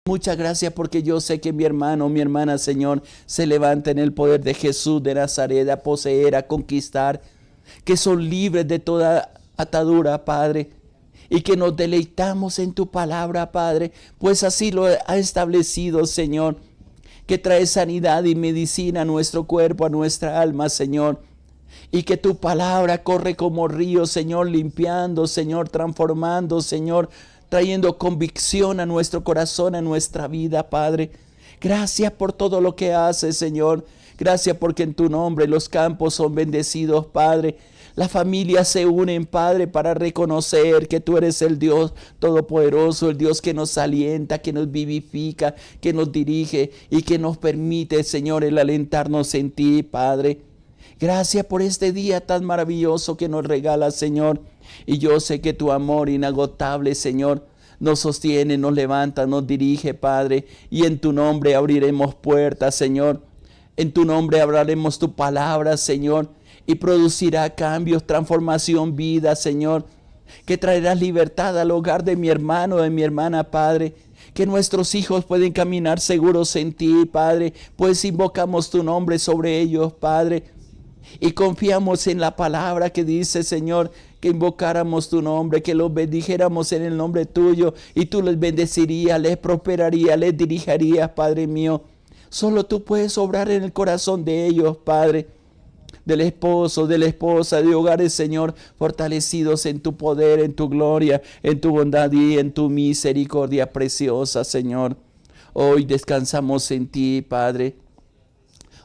Muchas gracias porque yo sé que mi hermano, mi hermana, Señor, se levanta en el poder de Jesús de Nazaret a poseer, a conquistar, que son libres de toda atadura, Padre, y que nos deleitamos en tu palabra, Padre, pues así lo ha establecido, Señor, que trae sanidad y medicina a nuestro cuerpo, a nuestra alma, Señor. Y que tu palabra corre como río, Señor, limpiando, Señor, transformando, Señor, trayendo convicción a nuestro corazón, a nuestra vida, Padre. Gracias por todo lo que haces, Señor. Gracias porque en tu nombre los campos son bendecidos, Padre. Las familias se unen, Padre, para reconocer que tú eres el Dios todopoderoso, el Dios que nos alienta, que nos vivifica, que nos dirige y que nos permite, Señor, el alentarnos en ti, Padre. Gracias por este día tan maravilloso que nos regalas, Señor. Y yo sé que tu amor inagotable, Señor, nos sostiene, nos levanta, nos dirige, Padre. Y en tu nombre abriremos puertas, Señor. En tu nombre hablaremos tu palabra, Señor. Y producirá cambios, transformación, vida, Señor. Que traerás libertad al hogar de mi hermano, de mi hermana, Padre. Que nuestros hijos pueden caminar seguros en ti, Padre. Pues invocamos tu nombre sobre ellos, Padre. Y confiamos en la palabra que dice, Señor, que invocáramos tu nombre, que los bendijéramos en el nombre tuyo y tú les bendecirías, les prosperarías, les dirigirías, Padre mío. Solo tú puedes obrar en el corazón de ellos, Padre, del esposo, de la esposa, de hogares, Señor, fortalecidos en tu poder, en tu gloria, en tu bondad y en tu misericordia preciosa, Señor. Hoy descansamos en ti, Padre.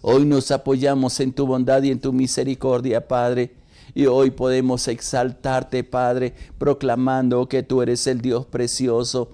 Hoy nos apoyamos en tu bondad y en tu misericordia, Padre. Y hoy podemos exaltarte, Padre, proclamando que tú eres el Dios precioso,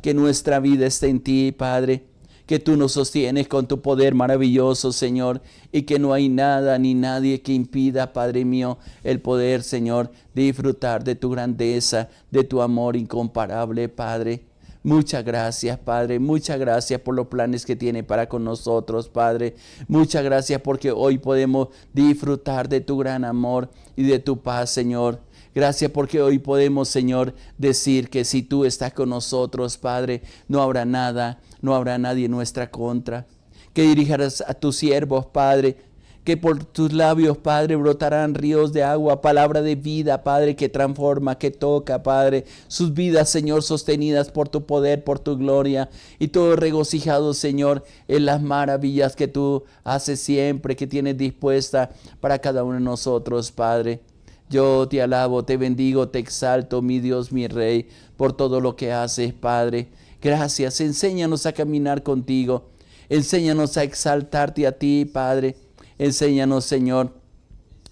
que nuestra vida está en ti, Padre, que tú nos sostienes con tu poder maravilloso, Señor, y que no hay nada ni nadie que impida, Padre mío, el poder, Señor, de disfrutar de tu grandeza, de tu amor incomparable, Padre. Muchas gracias, Padre. Muchas gracias por los planes que tiene para con nosotros, Padre. Muchas gracias porque hoy podemos disfrutar de tu gran amor y de tu paz, Señor. Gracias porque hoy podemos, Señor, decir que si tú estás con nosotros, Padre, no habrá nada, no habrá nadie en nuestra contra. Que dirijas a tus siervos, Padre, que por tus labios, Padre, brotarán ríos de agua, palabra de vida, Padre, que transforma, que toca, Padre, sus vidas, Señor, sostenidas por tu poder, por tu gloria, y todo regocijado, Señor, en las maravillas que tú haces siempre, que tienes dispuesta para cada uno de nosotros, Padre. Yo te alabo, te bendigo, te exalto, mi Dios, mi Rey, por todo lo que haces, Padre. Gracias, enséñanos a caminar contigo, enséñanos a exaltarte a ti, Padre. Enséñanos, Señor,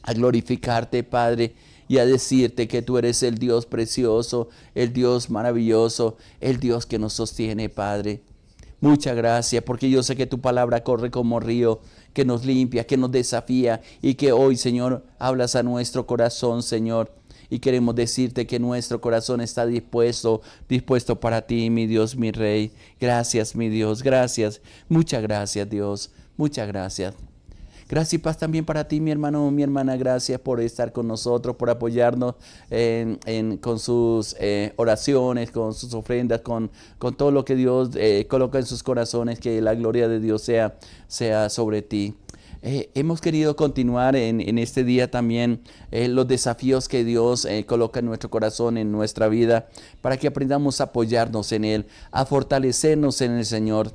a glorificarte, Padre, y a decirte que tú eres el Dios precioso, el Dios maravilloso, el Dios que nos sostiene, Padre. Muchas gracias, porque yo sé que tu palabra corre como río, que nos limpia, que nos desafía, y que hoy, Señor, hablas a nuestro corazón, Señor. Y queremos decirte que nuestro corazón está dispuesto para ti, mi Dios, mi Rey. Gracias, mi Dios, gracias. Muchas gracias, Dios. Muchas gracias. Gracias y paz también para ti, mi hermano, mi hermana. Gracias por estar con nosotros, por apoyarnos con sus oraciones, con sus ofrendas, con todo lo que Dios coloca en sus corazones. Que la gloria de Dios sea sobre ti. Hemos querido continuar en este día también los desafíos que Dios coloca en nuestro corazón, en nuestra vida, para que aprendamos a apoyarnos en Él, a fortalecernos en el Señor.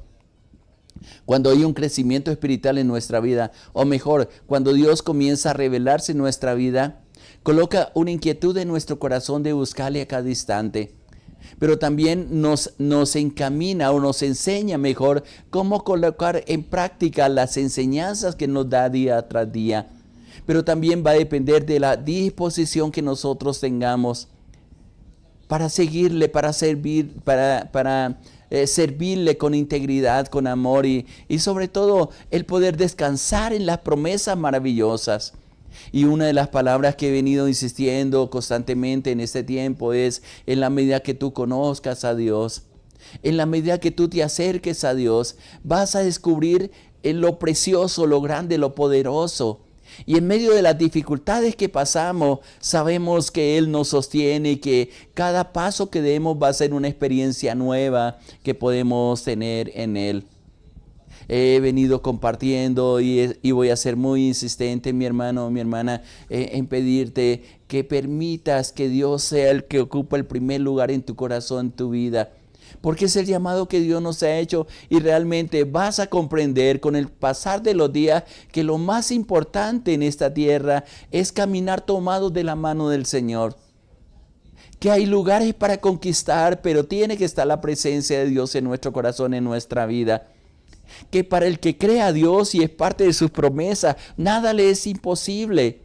Cuando hay un crecimiento espiritual en nuestra vida, o mejor, cuando Dios comienza a revelarse en nuestra vida, coloca una inquietud en nuestro corazón de buscarle a cada instante. Pero también nos encamina o nos enseña mejor cómo colocar en práctica las enseñanzas que nos da día tras día. Pero también va a depender de la disposición que nosotros tengamos para seguirle, para servir, para servirle con integridad, con amor y sobre todo el poder descansar en las promesas maravillosas. Y una de las palabras que he venido insistiendo constantemente en este tiempo es: en la medida que tú conozcas a Dios, en la medida que tú te acerques a Dios, vas a descubrir lo precioso, lo grande, lo poderoso. Y en medio de las dificultades que pasamos, sabemos que Él nos sostiene y que cada paso que demos va a ser una experiencia nueva que podemos tener en Él. He venido compartiendo y voy a ser muy insistente, mi hermano, mi hermana, en pedirte que permitas que Dios sea el que ocupa el primer lugar en tu corazón, en tu vida. Porque es el llamado que Dios nos ha hecho y realmente vas a comprender con el pasar de los días que lo más importante en esta tierra es caminar tomados de la mano del Señor. Que hay lugares para conquistar, pero tiene que estar la presencia de Dios en nuestro corazón, en nuestra vida. Que para el que cree a Dios y es parte de sus promesas, nada le es imposible.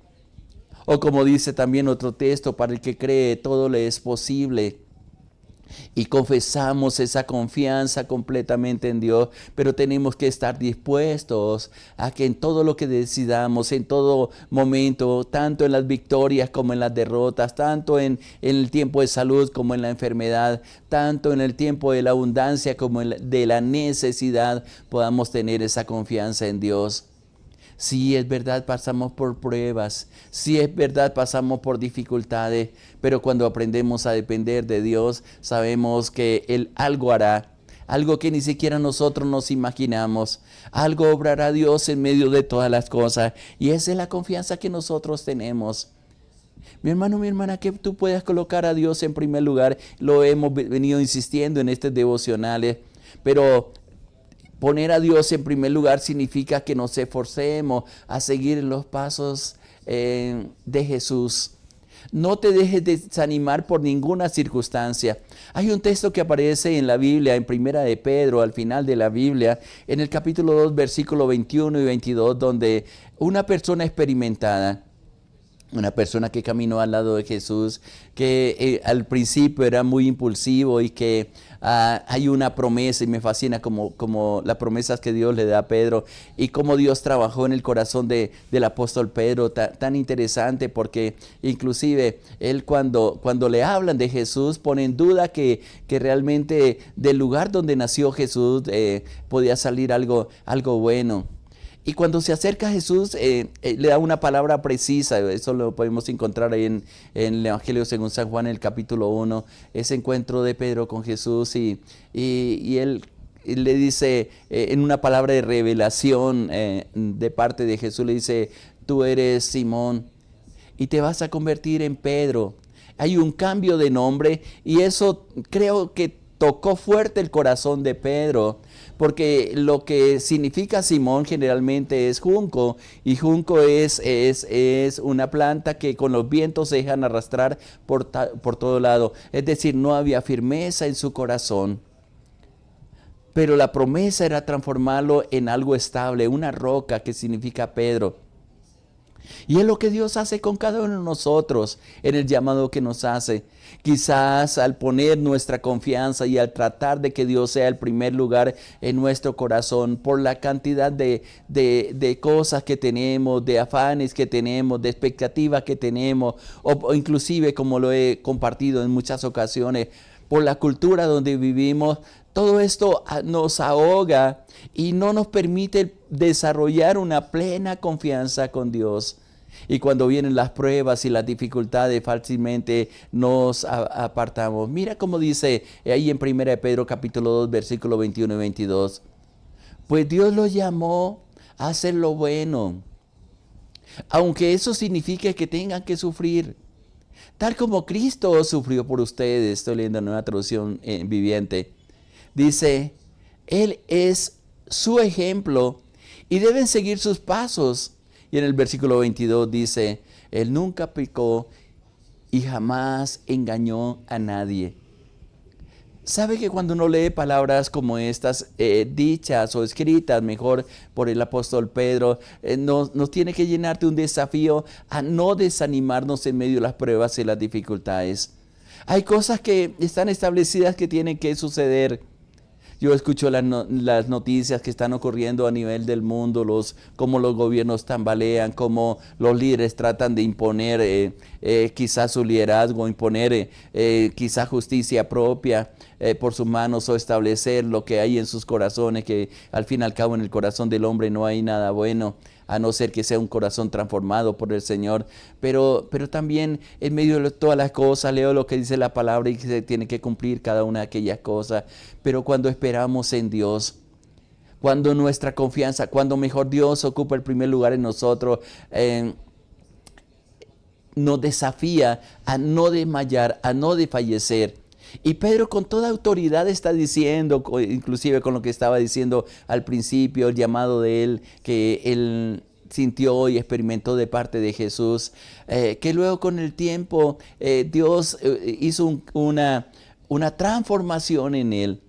O como dice también otro texto, para el que cree todo le es posible. Y confesamos esa confianza completamente en Dios, pero tenemos que estar dispuestos a que en todo lo que decidamos, en todo momento, tanto en las victorias como en las derrotas, tanto en el tiempo de salud como en la enfermedad, tanto en el tiempo de la abundancia como en de la necesidad, podamos tener esa confianza en Dios. Sí, es verdad, pasamos por pruebas, sí, es verdad, pasamos por dificultades, pero cuando aprendemos a depender de Dios, sabemos que Él algo hará, algo que ni siquiera nosotros nos imaginamos, algo obrará Dios en medio de todas las cosas, y esa es la confianza que nosotros tenemos. Mi hermano, mi hermana, que tú puedas colocar a Dios en primer lugar, lo hemos venido insistiendo en estos devocionales, pero poner a Dios en primer lugar significa que nos esforcemos a seguir los pasos de Jesús. No te dejes desanimar por ninguna circunstancia. Hay un texto que aparece en la Biblia, en Primera de Pedro, al final de la Biblia, en el capítulo 2, versículo 21 y 22, donde una persona experimentada, una persona que caminó al lado de Jesús, que al principio era muy impulsivo y que hay una promesa, y me fascina como las promesas que Dios le da a Pedro y cómo Dios trabajó en el corazón del apóstol Pedro, tan interesante, porque inclusive él cuando le hablan de Jesús pone en duda que realmente del lugar donde nació Jesús podía salir algo bueno. Y cuando se acerca a Jesús, le da una palabra precisa. Eso lo podemos encontrar ahí en el Evangelio según San Juan, en el capítulo 1. Ese encuentro de Pedro con Jesús y él le dice, en una palabra de revelación de parte de Jesús, le dice, tú eres Simón y te vas a convertir en Pedro. Hay un cambio de nombre y eso creo que tocó fuerte el corazón de Pedro, porque lo que significa Simón generalmente es junco, y junco es una planta que con los vientos se dejan arrastrar por todo lado. Es decir, no había firmeza en su corazón. Pero la promesa era transformarlo en algo estable, una roca que significa Pedro. Y es lo que Dios hace con cada uno de nosotros en el llamado que nos hace. Quizás al poner nuestra confianza y al tratar de que Dios sea el primer lugar en nuestro corazón, por la cantidad de cosas que tenemos, de afanes que tenemos, de expectativas que tenemos, o inclusive, como lo he compartido en muchas ocasiones, por la cultura donde vivimos, todo esto nos ahoga y no nos permite desarrollar una plena confianza con Dios. Y cuando vienen las pruebas y las dificultades, fácilmente nos apartamos. Mira cómo dice ahí en 1 de Pedro capítulo 2, versículo 21 y 22. Pues Dios los llamó a hacer lo bueno, aunque eso signifique que tengan que sufrir. Tal como Cristo sufrió por ustedes. Estoy leyendo una nueva traducción viviente. Dice, Él es su ejemplo y deben seguir sus pasos. Y en el versículo 22 dice, Él nunca pecó y jamás engañó a nadie. ¿Sabe que cuando uno lee palabras como estas, dichas o escritas mejor por el apóstol Pedro, nos tiene que llenar de un desafío a no desanimarnos en medio de las pruebas y las dificultades? Hay cosas que están establecidas que tienen que suceder. Yo escucho las noticias que están ocurriendo a nivel del mundo, cómo los gobiernos tambalean, cómo los líderes tratan de imponer quizás su liderazgo, imponer quizás justicia propia por sus manos, o establecer lo que hay en sus corazones, que al fin y al cabo en el corazón del hombre no hay nada bueno. a no ser que sea un corazón transformado por el Señor. Pero también en medio de todas las cosas, leo lo que dice la palabra y que se tiene que cumplir cada una de aquellas cosas. Pero cuando esperamos en Dios, cuando nuestra confianza, cuando mejor Dios ocupa el primer lugar en nosotros, nos desafía a no desmayar, a no desfallecer. Y Pedro con toda autoridad está diciendo, inclusive con lo que estaba diciendo al principio, el llamado de él, que él sintió y experimentó de parte de Jesús, que luego con el tiempo Dios hizo una transformación en él,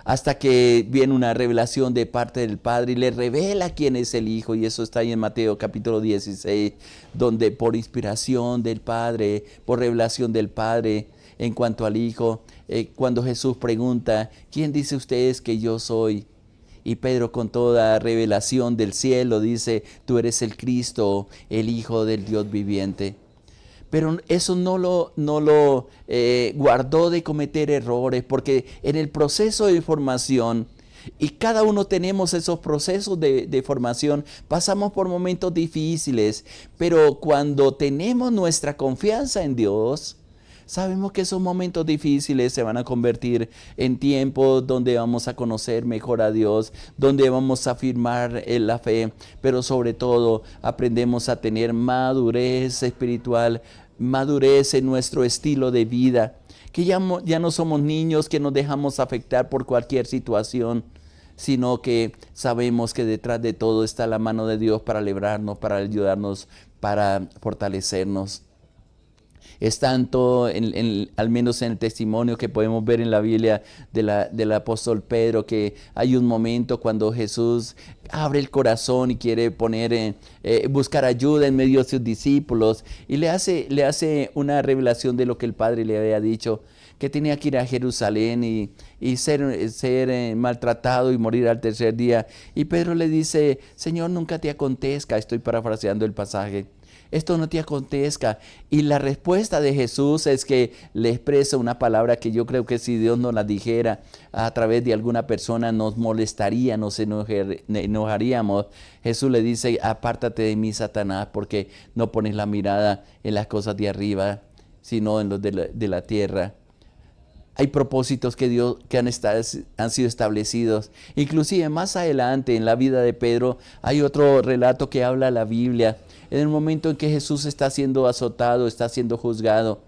hasta que viene una revelación de parte del Padre y le revela quién es el Hijo. Y eso está ahí en Mateo capítulo 16, donde por inspiración del Padre, por revelación del Padre en cuanto al Hijo, cuando Jesús pregunta, ¿quién dice ustedes que yo soy? Y Pedro con toda revelación del cielo dice, tú eres el Cristo, el Hijo del Dios viviente. Pero eso no lo guardó de cometer errores, porque en el proceso de formación, y cada uno tenemos esos procesos de formación, pasamos por momentos difíciles, pero cuando tenemos nuestra confianza en Dios, sabemos que esos momentos difíciles se van a convertir en tiempos donde vamos a conocer mejor a Dios, donde vamos a afirmar en la fe, pero sobre todo aprendemos a tener madurez espiritual, madurez en nuestro estilo de vida, que ya no somos niños que nos dejamos afectar por cualquier situación, sino que sabemos que detrás de todo está la mano de Dios para librarnos, para ayudarnos, para fortalecernos. Es tanto, al menos en el testimonio que podemos ver en la Biblia del apóstol Pedro, que hay un momento cuando Jesús abre el corazón y quiere buscar ayuda en medio de sus discípulos, y le hace una revelación de lo que el Padre le había dicho, que tenía que ir a Jerusalén y ser maltratado y morir al tercer día. Y Pedro le dice, Señor, nunca te acontezca, estoy parafraseando el pasaje, esto no te acontezca. Y la respuesta de Jesús es que le expresa una palabra que yo creo que si Dios nos la dijera a través de alguna persona nos molestaría, nos enojaríamos. Jesús le dice, apártate de mí, Satanás, porque no pones la mirada en las cosas de arriba, sino en los de la tierra. Hay propósitos que han sido establecidos. Inclusive más adelante en la vida de Pedro hay otro relato que habla la Biblia. En el momento en que Jesús está siendo azotado, está siendo juzgado.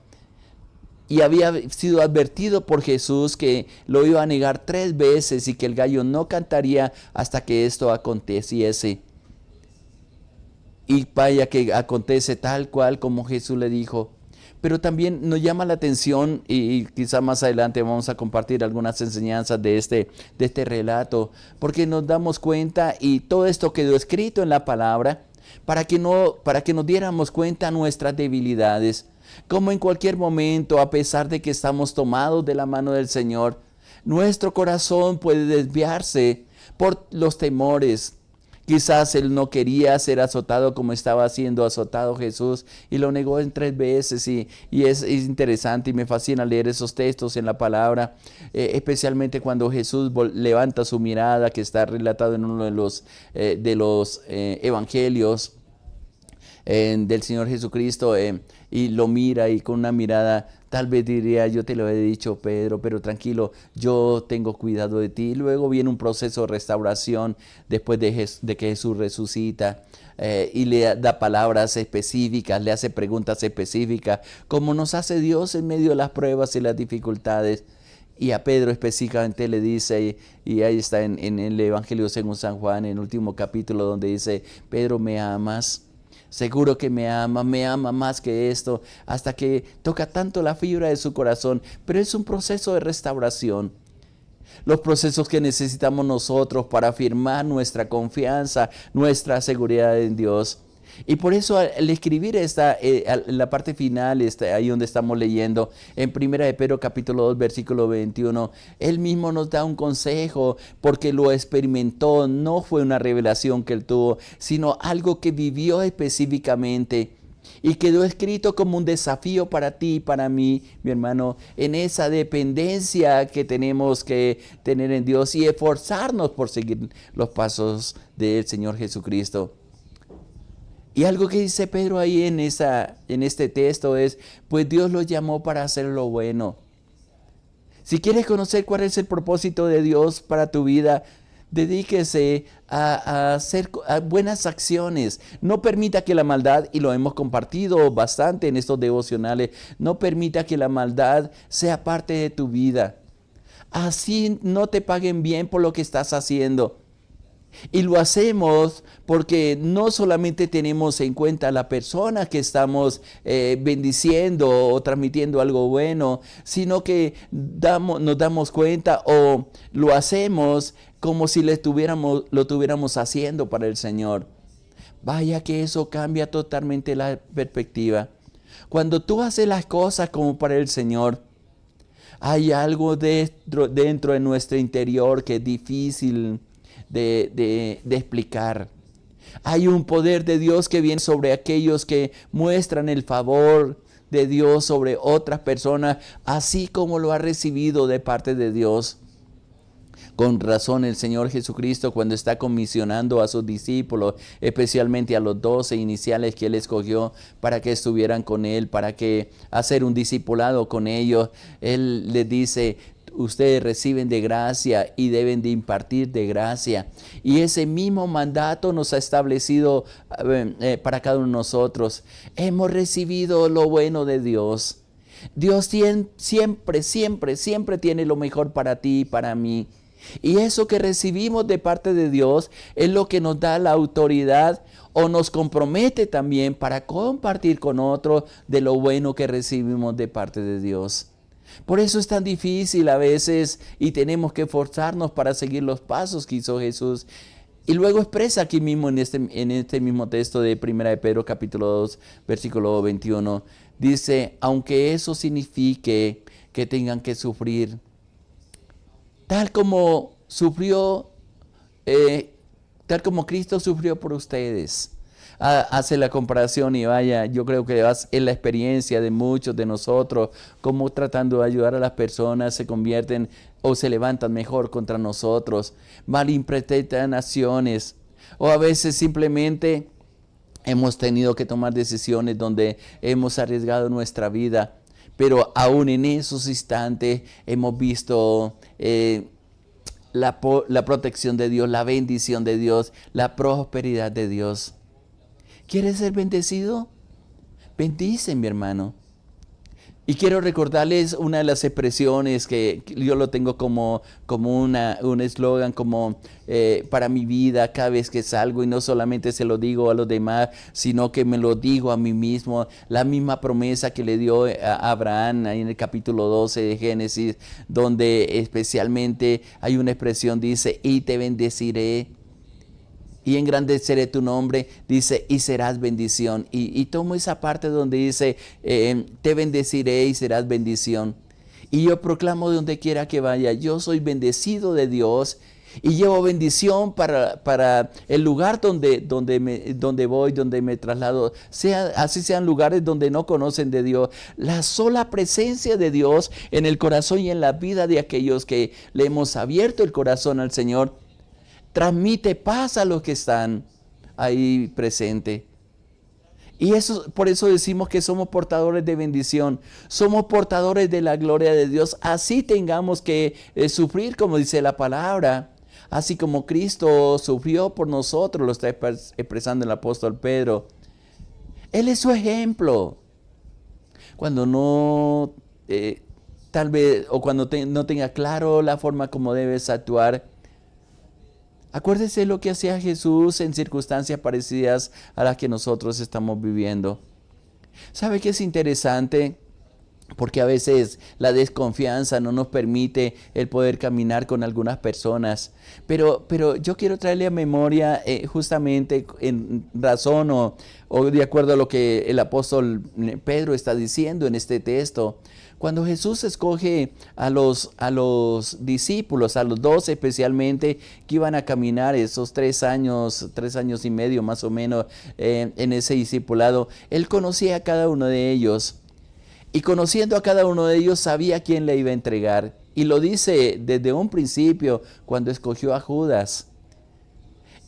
Y había sido advertido por Jesús que lo iba a negar 3 veces y que el gallo no cantaría hasta que esto aconteciese. Y vaya que acontece tal cual como Jesús le dijo. Pero también nos llama la atención, y quizá más adelante vamos a compartir algunas enseñanzas de este relato, porque nos damos cuenta, y todo esto quedó escrito en la palabra, para que nos diéramos cuenta de nuestras debilidades, como en cualquier momento, a pesar de que estamos tomados de la mano del Señor, nuestro corazón puede desviarse por los temores. Quizás él no quería ser azotado como estaba siendo azotado Jesús y lo negó en 3 veces, y es interesante y me fascina leer esos textos en la palabra, especialmente cuando Jesús levanta su mirada, que está relatado en uno de los evangelios del Señor Jesucristo, y lo mira, y con una mirada tal vez diría, yo te lo he dicho, Pedro, pero tranquilo, yo tengo cuidado de ti. Luego viene un proceso de restauración después de que Jesús resucita, y le da palabras específicas, le hace preguntas específicas, como nos hace Dios en medio de las pruebas y las dificultades. Y a Pedro específicamente le dice, y ahí está en el Evangelio según San Juan, en el último capítulo, donde dice, Pedro, ¿me amas? Seguro que me ama más que esto, hasta que toca tanto la fibra de su corazón. Pero es un proceso de restauración. Los procesos que necesitamos nosotros para afirmar nuestra confianza, nuestra seguridad en Dios. Y por eso al escribir la parte final, ahí donde estamos leyendo, en 1 de Pedro capítulo 2, versículo 21, él mismo nos da un consejo, porque lo experimentó, no fue una revelación que él tuvo, sino algo que vivió específicamente. Y quedó escrito como un desafío para ti y para mí, mi hermano, en esa dependencia que tenemos que tener en Dios y esforzarnos por seguir los pasos del Señor Jesucristo. Y algo que dice Pedro ahí en este texto es, pues Dios los llamó para hacer lo bueno. Si quieres conocer cuál es el propósito de Dios para tu vida, dedíquese a hacer buenas acciones. No permita que la maldad, y lo hemos compartido bastante en estos devocionales, no permita que la maldad sea parte de tu vida. Así no te paguen bien por lo que estás haciendo. Y lo hacemos porque no solamente tenemos en cuenta a la persona que estamos bendiciendo o transmitiendo algo bueno, sino que nos damos cuenta o lo hacemos como si lo tuviéramos haciendo para el Señor. Vaya que eso cambia totalmente la perspectiva. Cuando tú haces las cosas como para el Señor, hay algo dentro de nuestro interior que es difícil de explicar. Hay un poder de Dios que viene sobre aquellos que muestran el favor de Dios sobre otras personas, así como lo ha recibido de parte de Dios. Con razón el Señor Jesucristo, cuando está comisionando a sus discípulos, especialmente a los 12 iniciales que Él escogió para que estuvieran con Él, para que hacer un discipulado con ellos, Él les dice: ustedes reciben de gracia y deben de impartir de gracia. Y ese mismo mandato nos ha establecido para cada uno de nosotros. Hemos recibido lo bueno de Dios. Dios siempre tiene lo mejor para ti y para mí. Y eso que recibimos de parte de Dios es lo que nos da la autoridad o nos compromete también para compartir con otros de lo bueno que recibimos de parte de Dios. Por eso es tan difícil a veces y tenemos que esforzarnos para seguir los pasos que hizo Jesús. Y luego expresa aquí mismo en este mismo texto de 1 de Pedro capítulo 2, versículo 21. Dice: aunque eso signifique que tengan que sufrir, tal como Cristo sufrió por ustedes. Hace la comparación y vaya, yo creo que es la experiencia de muchos de nosotros, como tratando de ayudar a las personas se convierten o se levantan mejor contra nosotros, malinterpretan acciones, o a veces simplemente hemos tenido que tomar decisiones donde hemos arriesgado nuestra vida. Pero aún en esos instantes hemos visto la protección de Dios, la bendición de Dios, la prosperidad de Dios. ¿Quieres ser bendecido? Bendice, mi hermano. Y quiero recordarles una de las expresiones que yo lo tengo como un eslogan para mi vida cada vez que salgo, y no solamente se lo digo a los demás, sino que me lo digo a mí mismo. La misma promesa que le dio a Abraham ahí en el capítulo 12 de Génesis, donde especialmente hay una expresión, dice: y te bendeciré y engrandeceré tu nombre, dice, y serás bendición. Y tomo esa parte donde dice, te bendeciré y serás bendición. Y yo proclamo de donde quiera que vaya, yo soy bendecido de Dios y llevo bendición para el lugar donde voy, donde me traslado. Así sean lugares donde no conocen de Dios. La sola presencia de Dios en el corazón y en la vida de aquellos que le hemos abierto el corazón al Señor transmite paz a los que están ahí presentes. Y por eso decimos que somos portadores de bendición, somos portadores de la gloria de Dios. Así tengamos que sufrir, como dice la palabra, así como Cristo sufrió por nosotros, lo está expresando el apóstol Pedro. Él es su ejemplo. Cuando no, tal vez, o cuando no tenga claro la forma como debes actuar, acuérdese lo que hacía Jesús en circunstancias parecidas a las que nosotros estamos viviendo. ¿Sabe qué es interesante? Porque a veces la desconfianza no nos permite el poder caminar con algunas personas. Pero yo quiero traerle a memoria justamente en razón o de acuerdo a lo que el apóstol Pedro está diciendo en este texto. Cuando Jesús escoge a los discípulos, a los 12 especialmente, que iban a caminar esos 3 años y medio más o menos en ese discipulado, Él conocía a cada uno de ellos. Y conociendo a cada uno de ellos, sabía quién le iba a entregar. Y lo dice desde un principio, cuando escogió a Judas.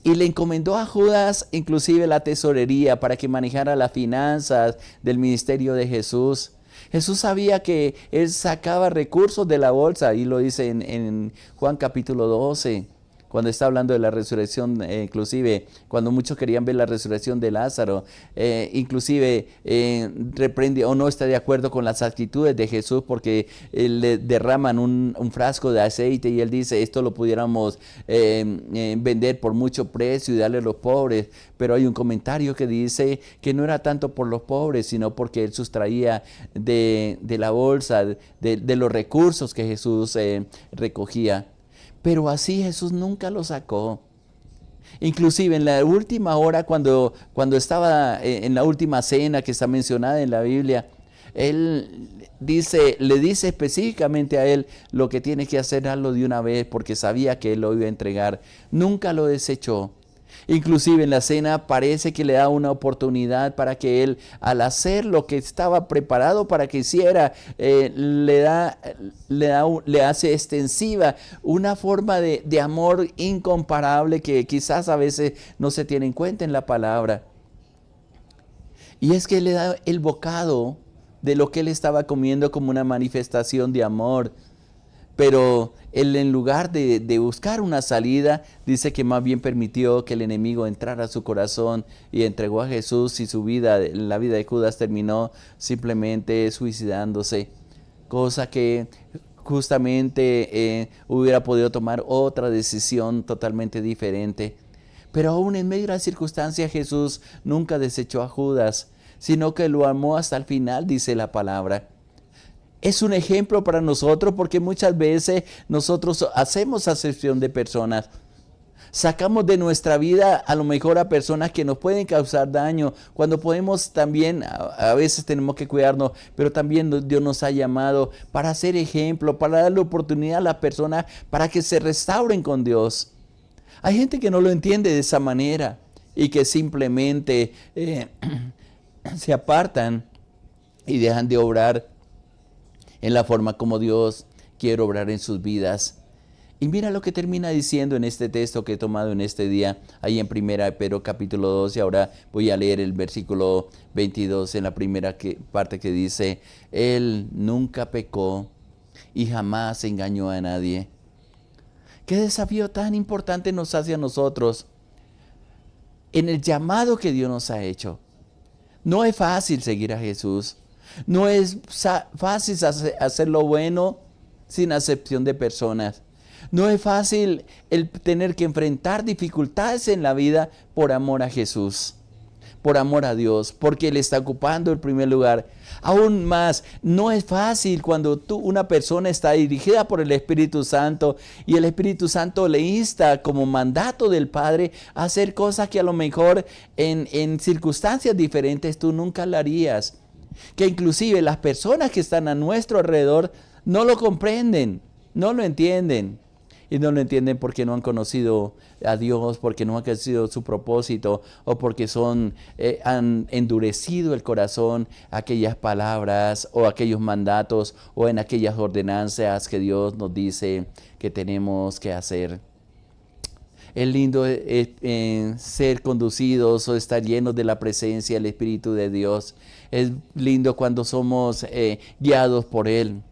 Y le encomendó a Judas inclusive la tesorería para que manejara las finanzas del ministerio de Jesús. Jesús sabía que él sacaba recursos de la bolsa y lo dice en Juan capítulo 12. Cuando está hablando de la resurrección, inclusive cuando muchos querían ver la resurrección de Lázaro, inclusive reprende o no está de acuerdo con las actitudes de Jesús porque le derraman un frasco de aceite y él dice, esto lo pudiéramos vender por mucho precio y darle a los pobres, pero hay un comentario que dice que no era tanto por los pobres, sino porque él sustraía de la bolsa, de los recursos que Jesús recogía. Pero así Jesús nunca lo sacó. Inclusive en la última hora, cuando estaba en la última cena que está mencionada en la Biblia, él le dice específicamente a él lo que tiene que hacer, hazlo de una vez, porque sabía que él lo iba a entregar. Nunca lo desechó. Inclusive en la cena parece que le da una oportunidad para que él, al hacer lo que estaba preparado para que hiciera, le hace extensiva una forma de amor incomparable que quizás a veces no se tiene en cuenta en la palabra. Y es que le da el bocado de lo que él estaba comiendo como una manifestación de amor. Pero él, en lugar de buscar una salida, dice que más bien permitió que el enemigo entrara a su corazón y entregó a Jesús, y la vida de Judas terminó simplemente suicidándose. Cosa que justamente hubiera podido tomar otra decisión totalmente diferente. Pero aún en medio de las circunstancias, Jesús nunca desechó a Judas, sino que lo amó hasta el final, dice la palabra. Es un ejemplo para nosotros porque muchas veces nosotros hacemos acepción de personas. Sacamos de nuestra vida a lo mejor a personas que nos pueden causar daño, cuando podemos también, a veces tenemos que cuidarnos, pero también Dios nos ha llamado para ser ejemplo, para darle oportunidad a las personas para que se restauren con Dios. Hay gente que no lo entiende de esa manera y que simplemente se apartan y dejan de obrar en la forma como Dios quiere obrar en sus vidas. Y mira lo que termina diciendo en este texto que he tomado en este día, ahí en 1 Pedro capítulo 2, y ahora voy a leer el versículo 22 en la primera parte que dice, Él nunca pecó y jamás engañó a nadie. ¿Qué desafío tan importante nos hace a nosotros en el llamado que Dios nos ha hecho? No es fácil seguir a Jesús. No es fácil hacer lo bueno sin acepción de personas. No es fácil el tener que enfrentar dificultades en la vida por amor a Jesús, por amor a Dios, porque Él está ocupando el primer lugar. Aún más, no es fácil cuando una persona está dirigida por el Espíritu Santo y el Espíritu Santo le insta como mandato del Padre a hacer cosas que a lo mejor en circunstancias diferentes tú nunca lo harías. Que inclusive las personas que están a nuestro alrededor no lo comprenden, no lo entienden. Y no lo entienden porque no han conocido a Dios, porque no han conocido su propósito, o porque han endurecido el corazón a aquellas palabras o aquellos mandatos o en aquellas ordenanzas que Dios nos dice que tenemos que hacer. Es lindo ser conducidos o estar llenos de la presencia del Espíritu de Dios. Es lindo cuando somos guiados por Él.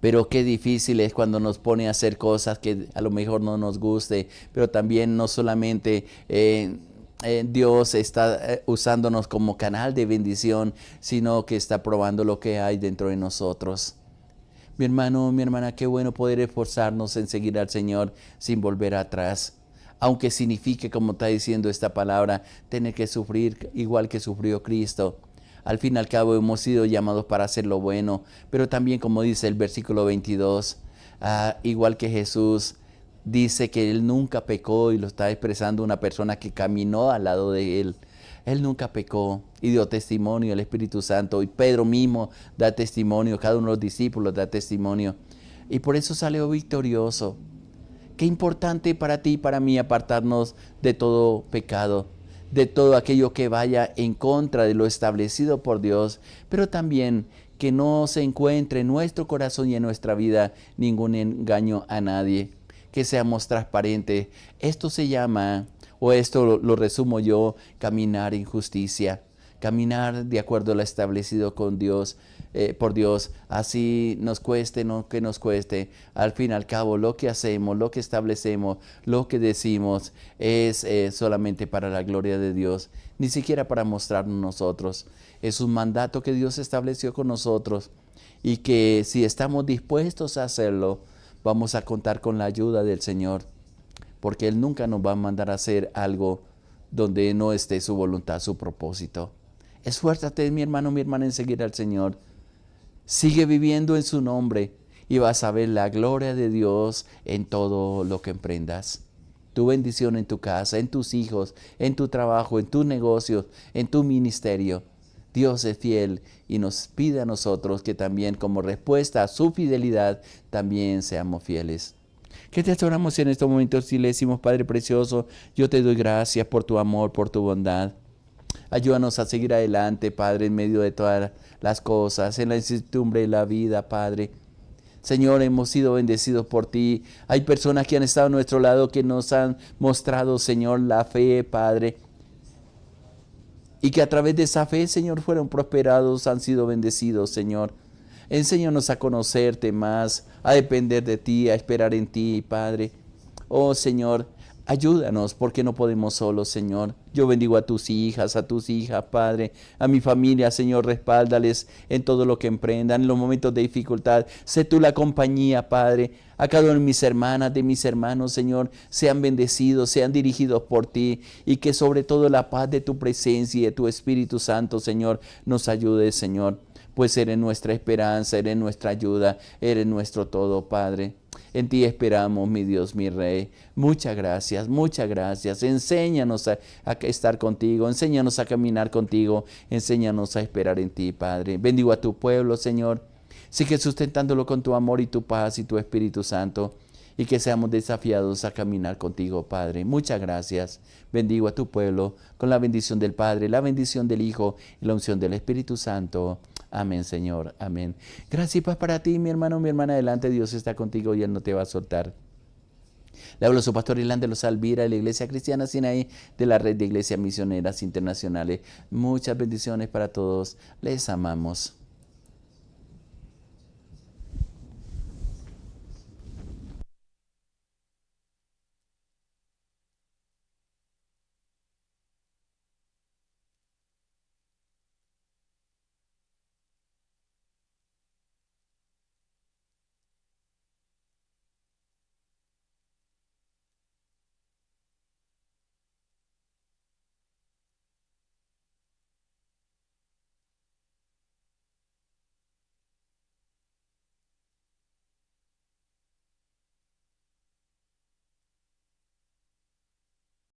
Pero qué difícil es cuando nos pone a hacer cosas que a lo mejor no nos guste. Pero también no solamente Dios está usándonos como canal de bendición, sino que está probando lo que hay dentro de nosotros. Mi hermano, mi hermana, qué bueno poder esforzarnos en seguir al Señor sin volver atrás. Aunque signifique, como está diciendo esta palabra, tener que sufrir igual que sufrió Cristo. Al fin y al cabo hemos sido llamados para hacer lo bueno, pero también, como dice el versículo 22, igual que Jesús dice que Él nunca pecó, y lo está expresando una persona que caminó al lado de Él. Él nunca pecó y dio testimonio al Espíritu Santo, y Pedro mismo da testimonio, cada uno de los discípulos da testimonio, y por eso salió victorioso. Qué importante para ti y para mí apartarnos de todo pecado, de todo aquello que vaya en contra de lo establecido por Dios, pero también que no se encuentre en nuestro corazón y en nuestra vida ningún engaño a nadie. que seamos transparentes. Esto se llama, o esto lo resumo yo, caminar en justicia. Caminar de acuerdo a lo establecido con Dios, por Dios, así nos cueste, no que nos cueste. Al fin y al cabo, lo que hacemos, lo que establecemos, lo que decimos es solamente para la gloria de Dios, ni siquiera para mostrarnos nosotros. Es un mandato que Dios estableció con nosotros y que si estamos dispuestos a hacerlo, vamos a contar con la ayuda del Señor, porque Él nunca nos va a mandar a hacer algo donde no esté su voluntad, su propósito. Esfuérzate, mi hermano, mi hermana, en seguir al Señor. Sigue viviendo en su nombre y vas a ver la gloria de Dios en todo lo que emprendas. Tu bendición en tu casa, en tus hijos, en tu trabajo, en tus negocios, en tu ministerio. Dios es fiel y nos pide a nosotros que también, como respuesta a su fidelidad, también seamos fieles. Que te adoramos en estos momentos y le decimos, Padre Precioso, yo te doy gracias por tu amor, por tu bondad. Ayúdanos a seguir adelante, Padre, en medio de todas las cosas, en la incertidumbre de la vida, Padre. Señor, hemos sido bendecidos por ti. Hay personas que han estado a nuestro lado que nos han mostrado, Señor, la fe, Padre. Y que a través de esa fe, Señor, fueron prosperados, han sido bendecidos, Señor. Enséñanos a conocerte más, a depender de ti, a esperar en ti, Padre. Oh, Señor, ayúdanos porque no podemos solos, Señor. Yo bendigo a tus hijas, Padre, a mi familia, Señor, respáldales en todo lo que emprendan, en los momentos de dificultad. Sé tú la compañía, Padre. A cada una de mis hermanas, de mis hermanos, Señor, sean bendecidos, sean dirigidos por ti y que sobre todo la paz de tu presencia y de tu Espíritu Santo, Señor, nos ayude, Señor. Pues eres nuestra esperanza, eres nuestra ayuda, eres nuestro todo, Padre. En ti esperamos, mi Dios, mi Rey. Muchas gracias, muchas gracias. Enséñanos a estar contigo, enséñanos a caminar contigo, enséñanos a esperar en ti, Padre. Bendigo a tu pueblo, Señor. Sigue sustentándolo con tu amor y tu paz y tu Espíritu Santo, y que seamos desafiados a caminar contigo, Padre. Muchas gracias. Bendigo a tu pueblo con la bendición del Padre, la bendición del Hijo y la unción del Espíritu Santo. Amén, Señor. Amén. Gracias y paz para ti, mi hermano, mi hermana. Adelante, Dios está contigo y Él no te va a soltar. Le hablo a su pastor Irlanda Los Alvira de la Iglesia Cristiana Sinaí, de la Red de Iglesias Misioneras Internacionales. Muchas bendiciones para todos. Les amamos.